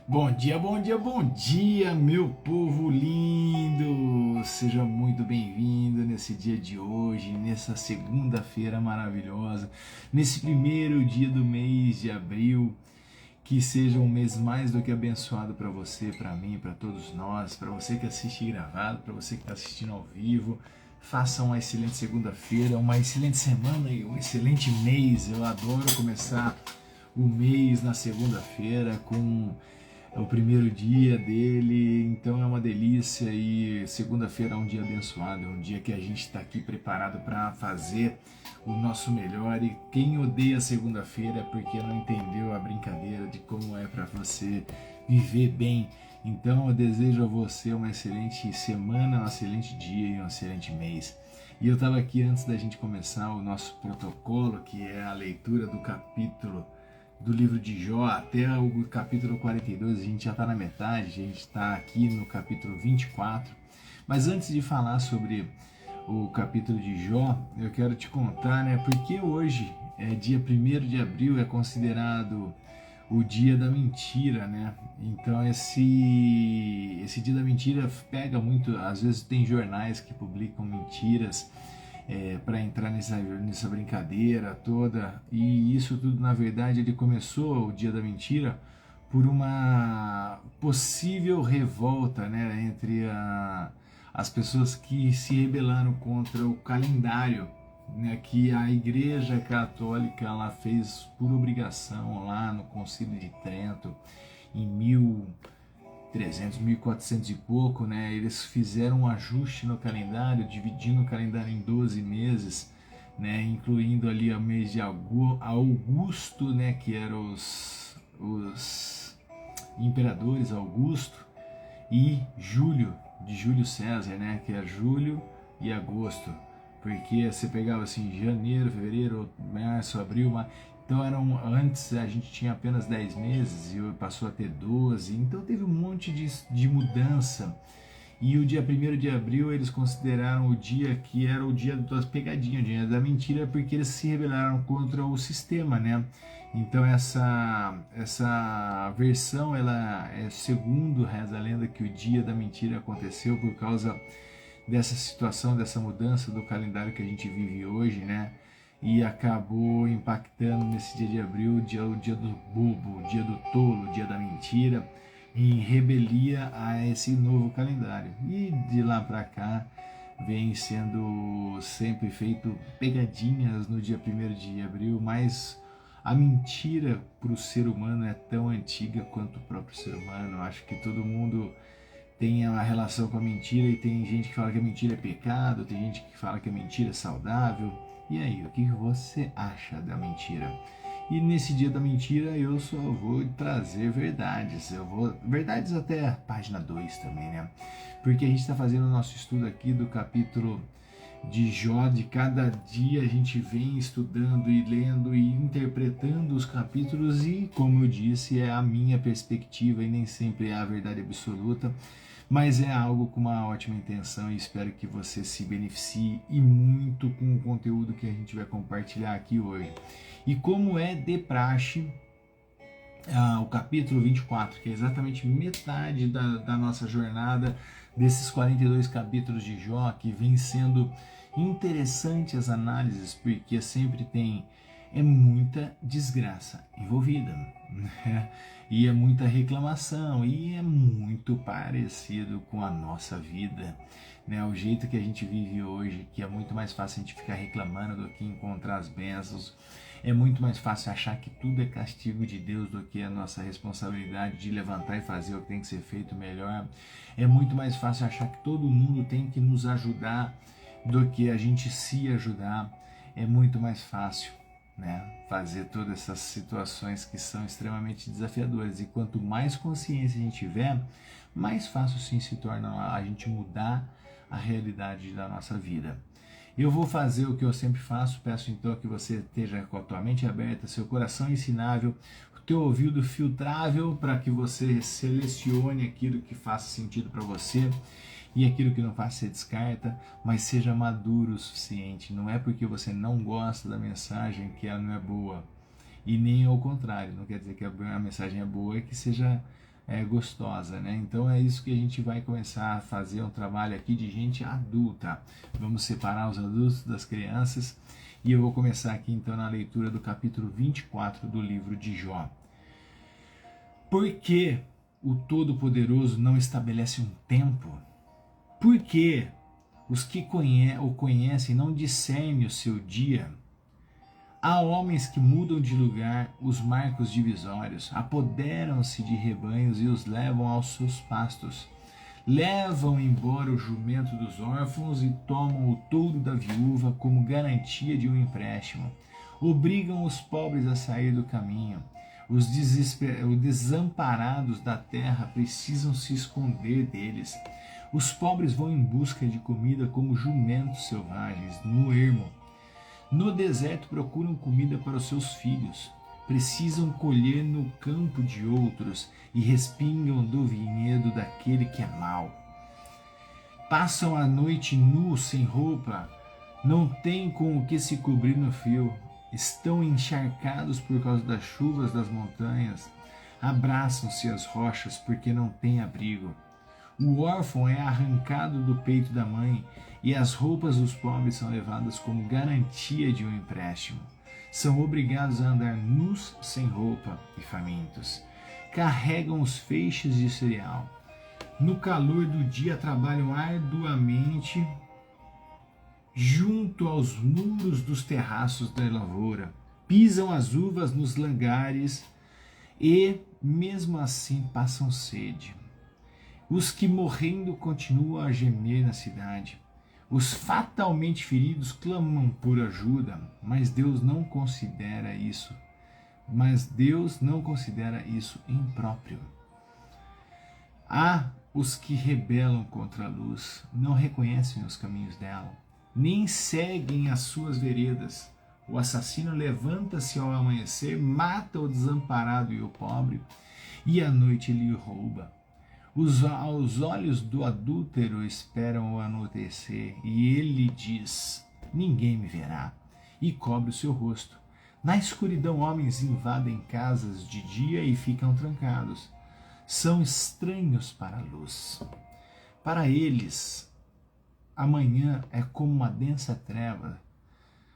Bom dia, bom dia, bom dia, meu povo lindo! Seja muito bem-vindo nesse dia de hoje, nessa segunda-feira maravilhosa, nesse primeiro dia do mês de abril. Que seja um mês mais do que abençoado para você, para mim, para todos nós, para você que assiste gravado, para você que está assistindo ao vivo. Faça uma excelente segunda-feira, uma excelente semana e um excelente mês. Eu adoro começar o mês na segunda-feira com o primeiro dia dele, então é uma delícia. E segunda-feira é um dia abençoado, é um dia que a gente está aqui preparado para fazer o nosso melhor. E quem odeia segunda-feira é porque não entendeu a brincadeira de como é para você viver bem. Então eu desejo a você uma excelente semana, um excelente dia e um excelente mês. E eu estava aqui antes da gente começar o nosso protocolo, que é a leitura do capítulo do livro de Jó até o capítulo 42, a gente já está na metade, a gente está aqui no capítulo 24. Mas antes de falar sobre o capítulo de Jó, eu quero te contar, né, porque hoje, dia 1º de abril, é considerado o dia da mentira, né? Então esse dia da mentira pega muito, às vezes tem jornais que publicam mentiras, para entrar nessa brincadeira toda. E isso tudo, na verdade, ele começou, o dia da mentira, por uma possível revolta, né, entre as pessoas que se rebelaram contra o calendário, né, que a Igreja Católica ela fez por obrigação lá no Concílio de Trento em 1400 e pouco, né? Eles fizeram um ajuste no calendário, dividindo o calendário em 12 meses, né? Incluindo ali o mês de Augusto, né? Que eram os imperadores Augusto, e Júlio, de Júlio César, né? Que é julho e agosto. Porque você pegava assim janeiro, fevereiro, março, abril, então antes a gente tinha apenas 10 meses e passou a ter 12, então teve um monte de mudança. E o dia 1º de abril eles consideraram o dia que era o dia das pegadinhas, o dia da mentira, porque eles se rebelaram contra o sistema, né? Então essa versão, ela é segundo reza a lenda que o dia da mentira aconteceu por causa dessa situação, dessa mudança do calendário que a gente vive hoje, né? E acabou impactando nesse dia de abril o dia do bobo, o dia do tolo, o dia da mentira, em rebelia a esse novo calendário. E de lá para cá vem sendo sempre feito pegadinhas no dia 1º de abril, mas a mentira para o ser humano é tão antiga quanto o próprio ser humano. Eu acho que todo mundo tem uma relação com a mentira, e tem gente que fala que a mentira é pecado, tem gente que fala que a mentira é saudável. E aí, o que você acha da mentira? E nesse dia da mentira eu só vou trazer verdades, verdades até a página 2 também, né? Porque a gente está fazendo o nosso estudo aqui do capítulo de Jó, de cada dia a gente vem estudando e lendo e interpretando os capítulos, e como eu disse, é a minha perspectiva e nem sempre é a verdade absoluta, mas é algo com uma ótima intenção, e espero que você se beneficie e muito com o conteúdo que a gente vai compartilhar aqui hoje. E como é de praxe, o capítulo 24, que é exatamente metade da nossa jornada, desses 42 capítulos de Jó, que vem sendo interessante as análises, porque sempre tem muita desgraça envolvida, né? E é muita reclamação, e é muito parecido com a nossa vida, né? O jeito que a gente vive hoje, que é muito mais fácil a gente ficar reclamando do que encontrar as bênçãos. É muito mais fácil achar que tudo é castigo de Deus do que a nossa responsabilidade de levantar e fazer o que tem que ser feito melhor. É muito mais fácil achar que todo mundo tem que nos ajudar do que a gente se ajudar. É muito mais fácil, né, fazer todas essas situações que são extremamente desafiadoras. E quanto mais consciência a gente tiver, mais fácil sim se torna a gente mudar a realidade da nossa vida. Eu vou fazer o que eu sempre faço, peço então que você esteja com a tua mente aberta, seu coração ensinável, o teu ouvido filtrável, para que você selecione aquilo que faça sentido para você, e aquilo que não faz você descarta, mas seja maduro o suficiente. Não é porque você não gosta da mensagem que ela não é boa, e nem ao contrário, não quer dizer que a mensagem é boa e que seja gostosa, né? Então é isso que a gente vai começar a fazer, um trabalho aqui de gente adulta. Vamos separar os adultos das crianças e eu vou começar aqui então na leitura do capítulo 24 do livro de Jó. Por que o Todo-Poderoso não estabelece um tempo? Por que os que o conhecem não discernem o seu dia? Há homens que mudam de lugar os marcos divisórios, apoderam-se de rebanhos e os levam aos seus pastos. Levam embora o jumento dos órfãos e tomam o touro da viúva como garantia de um empréstimo. Obrigam os pobres a sair do caminho. Os desamparados da terra precisam se esconder deles. Os pobres vão em busca de comida como jumentos selvagens no ermo. No deserto procuram comida para os seus filhos. Precisam colher no campo de outros e respingam do vinhedo daquele que é mau. Passam a noite nus, sem roupa, não têm com o que se cobrir no frio. Estão encharcados por causa das chuvas das montanhas. Abraçam-se às rochas porque não têm abrigo. O órfão é arrancado do peito da mãe e as roupas dos pobres são levadas como garantia de um empréstimo. São obrigados a andar nus, sem roupa e famintos. Carregam os feixes de cereal. No calor do dia trabalham arduamente junto aos muros dos terraços da lavoura. Pisam as uvas nos langares e, mesmo assim, passam sede. Os que morrendo continuam a gemer na cidade. Os fatalmente feridos clamam por ajuda, mas Deus não considera isso. Impróprio. Há os que rebelam contra a luz, não reconhecem os caminhos dela, nem seguem as suas veredas. O assassino levanta-se ao amanhecer, mata o desamparado e o pobre, e à noite lhe rouba. Aos olhos do adúltero esperam o anoitecer, e ele diz: ninguém me verá, e cobre o seu rosto. Na escuridão, homens invadem casas de dia e ficam trancados. São estranhos para a luz. Para eles, amanhã é como uma densa treva.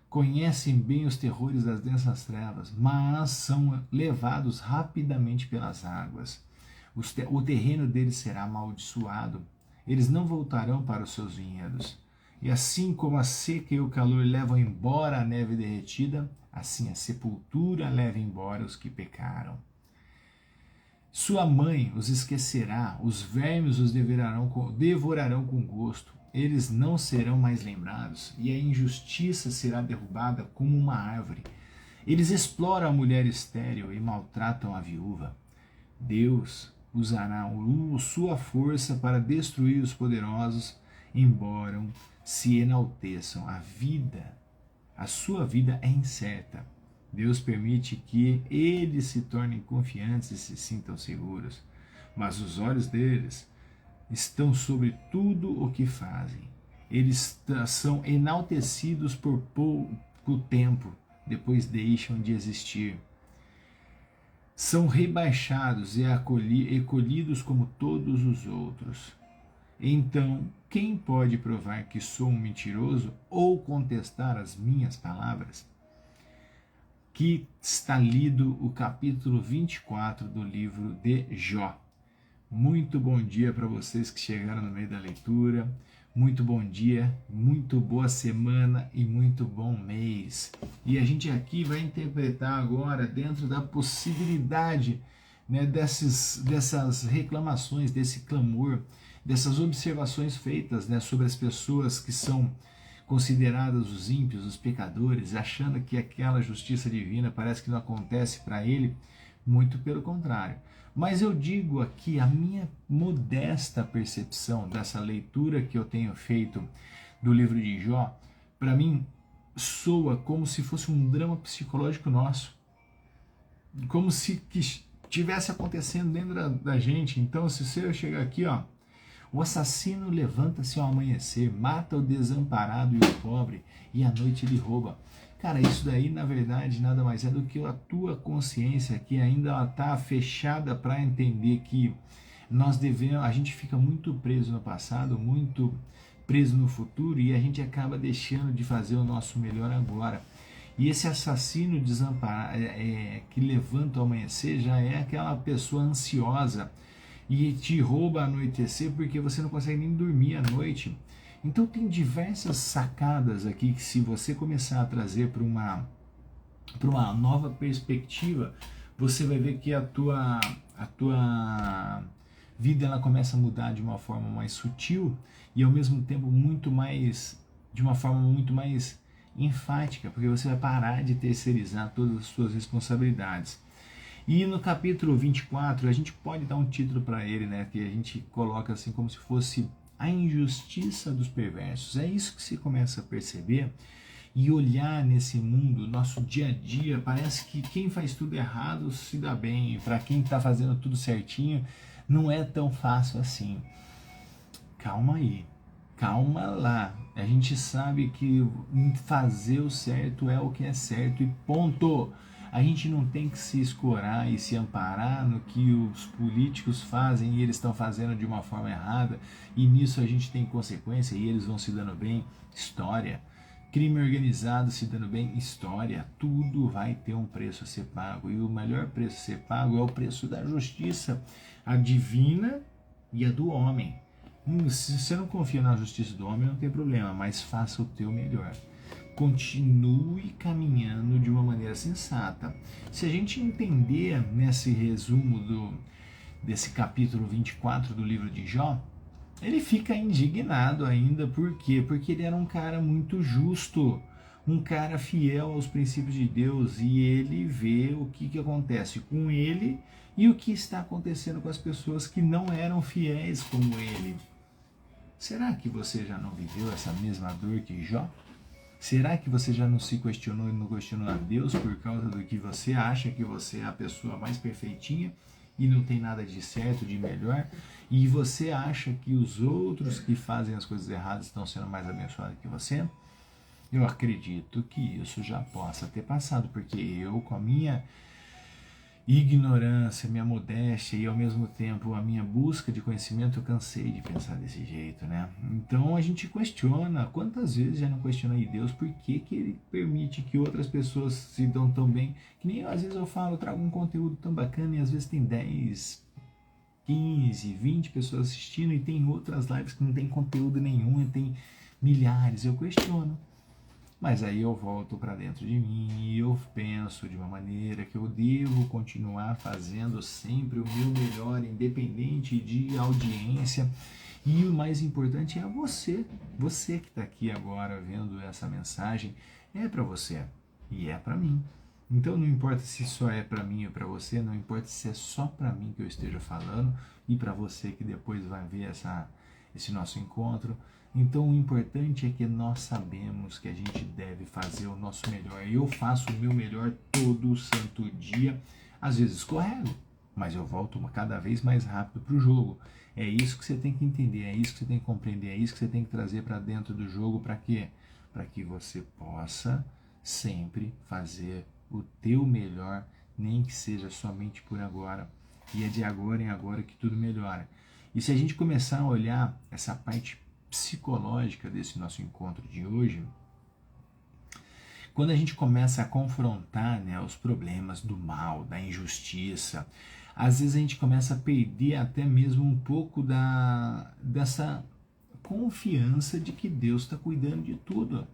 Conhecem bem os terrores das densas trevas, mas são levados rapidamente pelas águas. O terreno deles será amaldiçoado. Eles não voltarão para os seus vinhedos. E assim como a seca e o calor levam embora a neve derretida, assim a sepultura leva embora os que pecaram. Sua mãe os esquecerá, os vermes os devorarão com gosto. Eles não serão mais lembrados, e a injustiça será derrubada como uma árvore. Eles exploram a mulher estéril e maltratam a viúva. Deus usará sua força para destruir os poderosos, embora se enalteçam. A sua vida é incerta. Deus permite que eles se tornem confiantes e se sintam seguros, mas os olhos deles estão sobre tudo o que fazem. Eles são enaltecidos por pouco tempo, depois deixam de existir. São rebaixados e acolhidos como todos os outros. Então, quem pode provar que sou um mentiroso ou contestar as minhas palavras? Que está lido o capítulo 24 do livro de Jó. Muito bom dia para vocês que chegaram no meio da leitura. Muito bom dia, muito boa semana e muito bom mês. E a gente aqui vai interpretar agora dentro da possibilidade, né, dessas reclamações, desse clamor, dessas observações feitas, né, sobre as pessoas que são consideradas os ímpios, os pecadores, achando que aquela justiça divina parece que não acontece para ele. Muito pelo contrário. Mas eu digo aqui a minha modesta percepção dessa leitura que eu tenho feito do livro de Jó, para mim soa como se fosse um drama psicológico nosso, como se que estivesse acontecendo dentro da gente. Então, se eu chegar aqui, ó, o assassino levanta-se ao amanhecer, mata o desamparado e o pobre, e à noite ele rouba. Cara, isso daí na verdade nada mais é do que a tua consciência que ainda está fechada para entender que nós devemos, a gente fica muito preso no passado, muito preso no futuro e a gente acaba deixando de fazer o nosso melhor agora. E esse assassino desamparado, que levanta ao amanhecer já é aquela pessoa ansiosa e te rouba ao anoitecer porque você não consegue nem dormir à noite. Então tem diversas sacadas aqui que se você começar a trazer para uma nova perspectiva, você vai ver que a tua vida ela começa a mudar de uma forma mais sutil e ao mesmo tempo de uma forma muito mais enfática, porque você vai parar de terceirizar todas as suas responsabilidades. E no capítulo 24, a gente pode dar um título para ele, né, que a gente coloca assim como se fosse a injustiça dos perversos. É isso que se começa a perceber e olhar nesse mundo, nosso dia a dia, parece que quem faz tudo errado se dá bem, para quem está fazendo tudo certinho, não é tão fácil assim. Calma aí, calma lá. A gente sabe que fazer o certo é o que é certo e ponto. A gente não tem que se escorar e se amparar no que os políticos fazem e eles estão fazendo de uma forma errada e nisso a gente tem consequência e eles vão se dando bem. História. Crime organizado se dando bem. História. Tudo vai ter um preço a ser pago e o melhor preço a ser pago é o preço da justiça, a divina e a do homem. Se você não confia na justiça do homem, não tem problema, mas faça o teu melhor. Continue caminhando de uma maneira sensata. Se a gente entender nesse resumo desse capítulo 24 do livro de Jó, ele fica indignado ainda. Por quê? Porque ele era um cara muito justo, um cara fiel aos princípios de Deus e ele vê o que acontece com ele e o que está acontecendo com as pessoas que não eram fiéis como ele. Será que você já não viveu essa mesma dor que Jó? Será que você já não se questionou e não questionou a Deus por causa do que você acha que você é a pessoa mais perfeitinha e não tem nada de certo, de melhor? E você acha que os outros que fazem as coisas erradas estão sendo mais abençoados que você? Eu acredito que isso já possa ter passado, porque eu, com a minha ignorância, minha modéstia e ao mesmo tempo a minha busca de conhecimento, eu cansei de pensar desse jeito, né? Então a gente questiona, quantas vezes já não questionei Deus por que ele permite que outras pessoas se dão tão bem, que nem às vezes eu falo, eu trago um conteúdo tão bacana e às vezes tem 10, 15, 20 pessoas assistindo e tem outras lives que não tem conteúdo nenhum e tem milhares, eu questiono. Mas aí eu volto para dentro de mim e eu penso de uma maneira que eu devo continuar fazendo sempre o meu melhor, independente de audiência. E o mais importante é você que está aqui agora vendo essa mensagem, é para você e é para mim. Então não importa se só é para mim ou para você, não importa se é só para mim que eu esteja falando e para você que depois vai ver esse nosso encontro. Então o importante é que nós sabemos que a gente deve fazer o nosso melhor. Eu faço o meu melhor todo santo dia. Às vezes escorrego, mas eu volto cada vez mais rápido para o jogo. É isso que você tem que entender, é isso que você tem que compreender, é isso que você tem que trazer para dentro do jogo. Para quê? Para que você possa sempre fazer o teu melhor, nem que seja somente por agora. E é de agora em agora que tudo melhora. E se a gente começar a olhar essa parte psicológica desse nosso encontro de hoje, quando a gente começa a confrontar, né, os problemas do mal, da injustiça, às vezes a gente começa a perder até mesmo um pouco dessa confiança de que Deus está cuidando de tudo.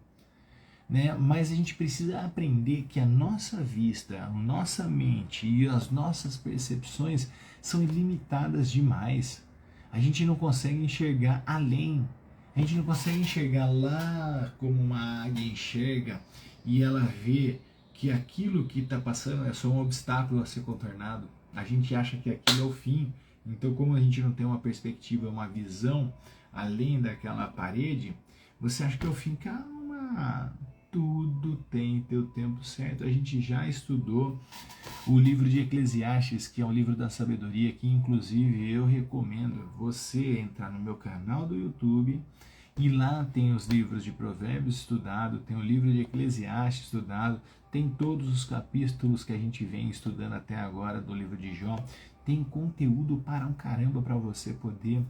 Né? Mas a gente precisa aprender que a nossa vista, a nossa mente e as nossas percepções são ilimitadas demais. A gente não consegue enxergar além. A gente não consegue enxergar lá como uma águia enxerga e ela vê que aquilo que está passando é só um obstáculo a ser contornado. A gente acha que aquilo é o fim. Então, como a gente não tem uma perspectiva, uma visão além daquela parede, você acha que é o fim. Calma, tudo tem teu tempo certo. A gente já estudou o livro de Eclesiastes, que é um livro da sabedoria, que inclusive eu recomendo você entrar no meu canal do YouTube E lá tem os livros de Provérbios estudado, tem o livro de Eclesiastes estudado, tem todos os capítulos que a gente vem estudando até agora do livro de Jó. Tem conteúdo para um caramba para você poder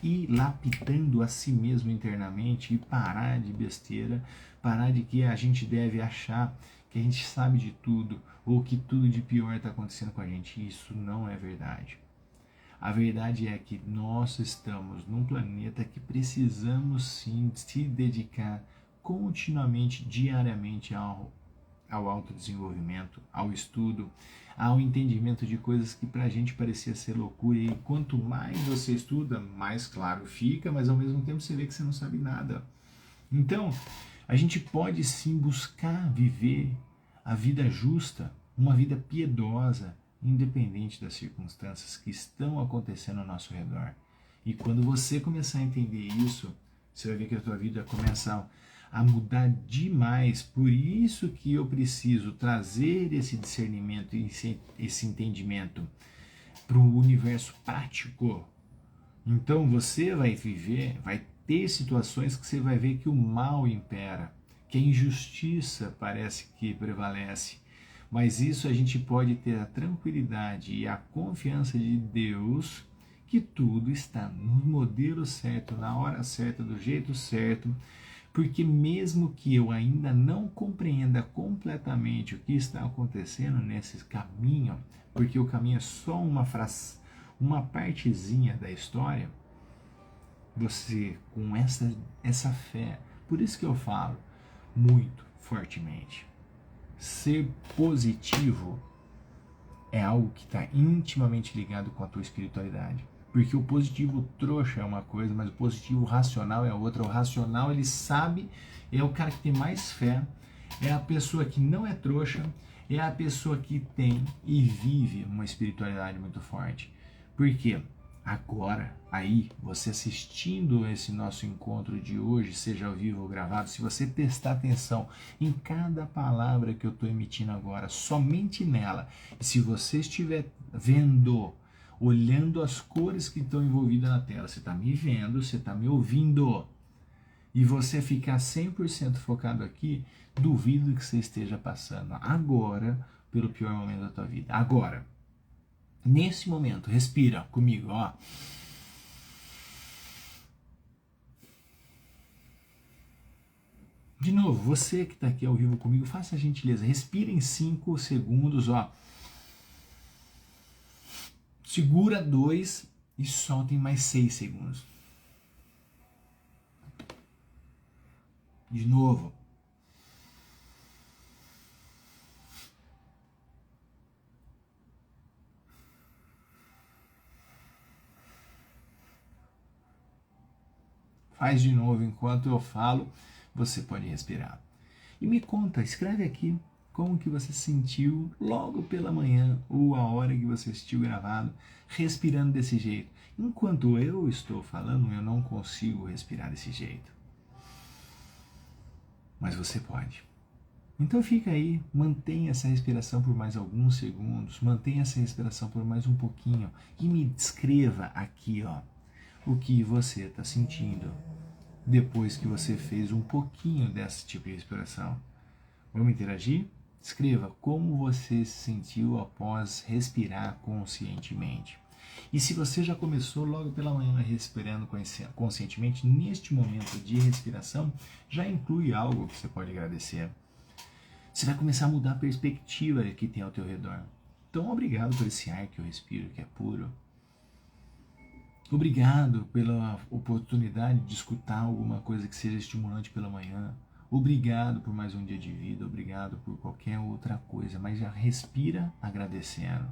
ir lapidando a si mesmo internamente e parar de besteira, parar de que a gente deve achar que a gente sabe de tudo ou que tudo de pior está acontecendo com a gente. Isso não é verdade. A verdade é que nós estamos num planeta que precisamos sim se dedicar continuamente, diariamente ao autodesenvolvimento, ao estudo, ao entendimento de coisas que pra gente parecia ser loucura. E quanto mais você estuda, mais claro fica, mas ao mesmo tempo você vê que você não sabe nada. Então, a gente pode sim buscar viver a vida justa, uma vida piedosa, independente das circunstâncias que estão acontecendo ao nosso redor. E quando você começar a entender isso, você vai ver que a tua vida começa a mudar demais. Por isso que eu preciso trazer esse discernimento e esse entendimento para o universo prático. Então você vai viver, vai ter situações que você vai ver que o mal impera, que a injustiça parece que prevalece. Mas isso a gente pode ter a tranquilidade e a confiança de Deus que tudo está no modelo certo, na hora certa, do jeito certo, porque mesmo que eu ainda não compreenda completamente o que está acontecendo nesse caminho, porque o caminho é só uma partezinha da história, você com essa fé, por isso que eu falo muito fortemente, ser positivo é algo que está intimamente ligado com a tua espiritualidade. Porque o positivo trouxa é uma coisa, mas o positivo racional é outra. O racional, ele sabe, é o cara que tem mais fé, é a pessoa que não é trouxa, é a pessoa que tem e vive uma espiritualidade muito forte. Por quê? Agora, aí, você assistindo esse nosso encontro de hoje, seja ao vivo ou gravado, se você prestar atenção em cada palavra que eu estou emitindo agora, somente nela, e se você estiver vendo, olhando as cores que estão envolvidas na tela, você está me vendo, você está me ouvindo, e você ficar 100% focado aqui, duvido que você esteja passando agora pelo pior momento da tua vida. Agora, nesse momento, respira comigo, ó. De novo, você que está aqui ao vivo comigo, faça a gentileza, respira em 5 segundos, ó. Segura 2 e solta em mais 6 segundos. De novo. Faz de novo enquanto eu falo, você pode respirar. E me conta, escreve aqui como que você se sentiu logo pela manhã ou a hora que você assistiu gravado, respirando desse jeito. Enquanto eu estou falando, eu não consigo respirar desse jeito. Mas você pode. Então fica aí, mantenha essa respiração por mais alguns segundos, mantenha essa respiração por mais um pouquinho e me descreva aqui, ó, o que você está sentindo depois que você fez um pouquinho desse tipo de respiração. Vamos interagir? Escreva como você se sentiu após respirar conscientemente. E se você já começou logo pela manhã respirando conscientemente, neste momento de respiração, já inclui algo que você pode agradecer. Você vai começar a mudar a perspectiva que tem ao teu redor. Então, obrigado por esse ar que eu respiro, que é puro. Obrigado pela oportunidade de escutar alguma coisa que seja estimulante pela manhã. Obrigado por mais um dia de vida, obrigado por qualquer outra coisa, mas já respira agradecendo.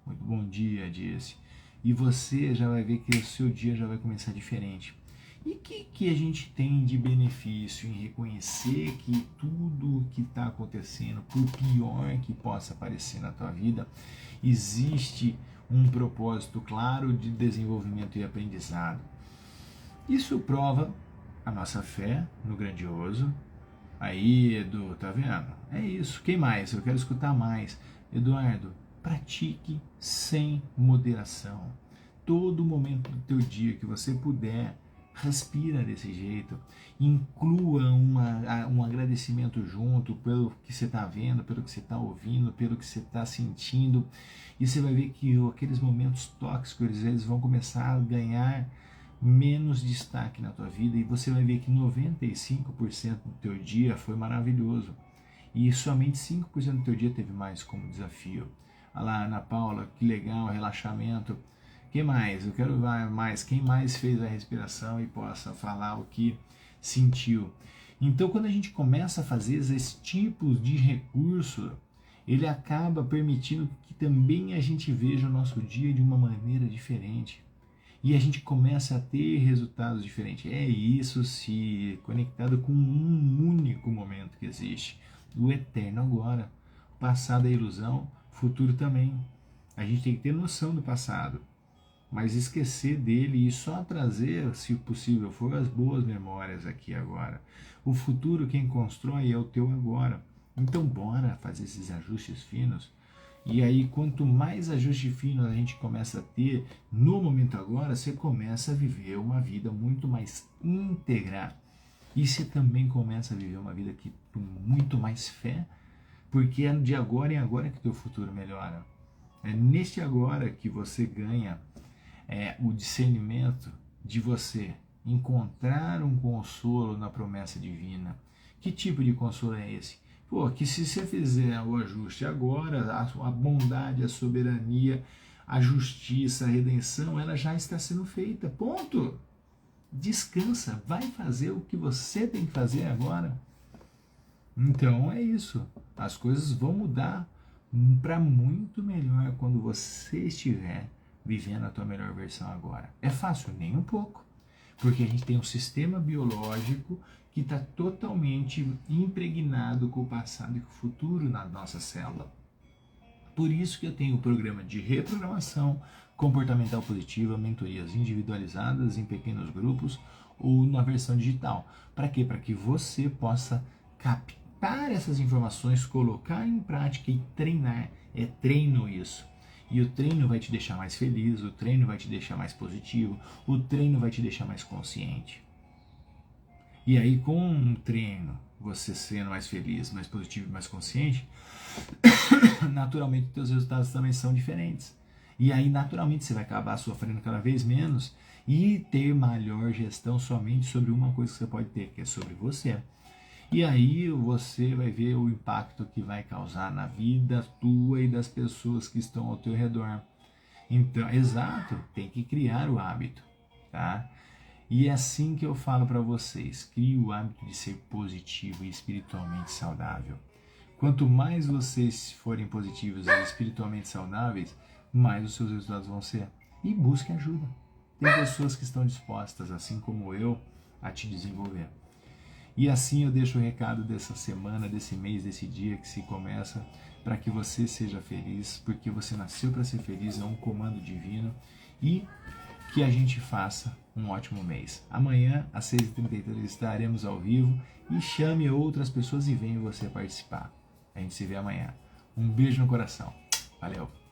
Muito bom dia, disse. E você já vai ver que o seu dia já vai começar diferente. E o que a gente tem de benefício em reconhecer que tudo que está acontecendo, por pior que possa parecer na tua vida, existe um propósito claro de desenvolvimento e aprendizado. Isso prova a nossa fé no grandioso. Aí, Edu, tá vendo? É isso. Quem mais? Eu quero escutar mais. Eduardo, pratique sem moderação. Todo momento do teu dia que você puder, respira desse jeito, inclua um agradecimento junto pelo que você está vendo, pelo que você está ouvindo, pelo que você está sentindo, e você vai ver que aqueles momentos tóxicos eles vão começar a ganhar menos destaque na tua vida, e você vai ver que 95% do teu dia foi maravilhoso e somente 5% do teu dia teve mais como desafio. Olha lá, Ana Paula, que legal, relaxamento. Quem mais? Eu quero mais. Quem mais fez a respiração e possa falar o que sentiu? Então, quando a gente começa a fazer esse tipo de recurso, ele acaba permitindo que também a gente veja o nosso dia de uma maneira diferente. E a gente começa a ter resultados diferentes. É isso se conectado com um único momento que existe. O eterno agora. O passado é ilusão, o futuro também. A gente tem que ter noção do passado, mas esquecer dele e só trazer, se possível for, as boas memórias aqui agora. O futuro quem constrói é o teu agora. Então bora fazer esses ajustes finos. E aí quanto mais ajuste fino a gente começa a ter no momento agora, você começa a viver uma vida muito mais íntegra. E você também começa a viver uma vida que com muito mais fé, porque é de agora em agora que o teu futuro melhora. É neste agora que você ganha o discernimento de você encontrar um consolo na promessa divina. Que tipo de consolo é esse? Pô, que se você fizer o ajuste agora, a bondade, a soberania, a justiça, a redenção, ela já está sendo feita. Ponto. Descansa, vai fazer o que você tem que fazer agora. Então é isso. As coisas vão mudar para muito melhor quando você estiver vivendo a tua melhor versão agora. É fácil? Nem um pouco. Porque a gente tem um sistema biológico que está totalmente impregnado com o passado e com o futuro na nossa célula. Por isso que eu tenho o programa de reprogramação comportamental positiva, mentorias individualizadas em pequenos grupos ou na versão digital. Para quê? Para que você possa captar essas informações, colocar em prática e treinar. É treino isso. E o treino vai te deixar mais feliz, o treino vai te deixar mais positivo, o treino vai te deixar mais consciente. E aí, com um treino, você sendo mais feliz, mais positivo e mais consciente, naturalmente, teus resultados também são diferentes. E aí, naturalmente, você vai acabar sofrendo cada vez menos e ter maior gestão somente sobre uma coisa que você pode ter, que é sobre você. E aí você vai ver o impacto que vai causar na vida tua e das pessoas que estão ao teu redor. Então, exato, tem que criar o hábito, tá? E é assim que eu falo para vocês, crie o hábito de ser positivo e espiritualmente saudável. Quanto mais vocês forem positivos e espiritualmente saudáveis, mais os seus resultados vão ser. E busque ajuda. Tem pessoas que estão dispostas, assim como eu, a te desenvolver. E assim eu deixo o recado dessa semana, desse mês, desse dia que se começa, para que você seja feliz, porque você nasceu para ser feliz, é um comando divino, e que a gente faça um ótimo mês. Amanhã, às 6h33, estaremos ao vivo, e chame outras pessoas e venha você participar. A gente se vê amanhã. Um beijo no coração. Valeu!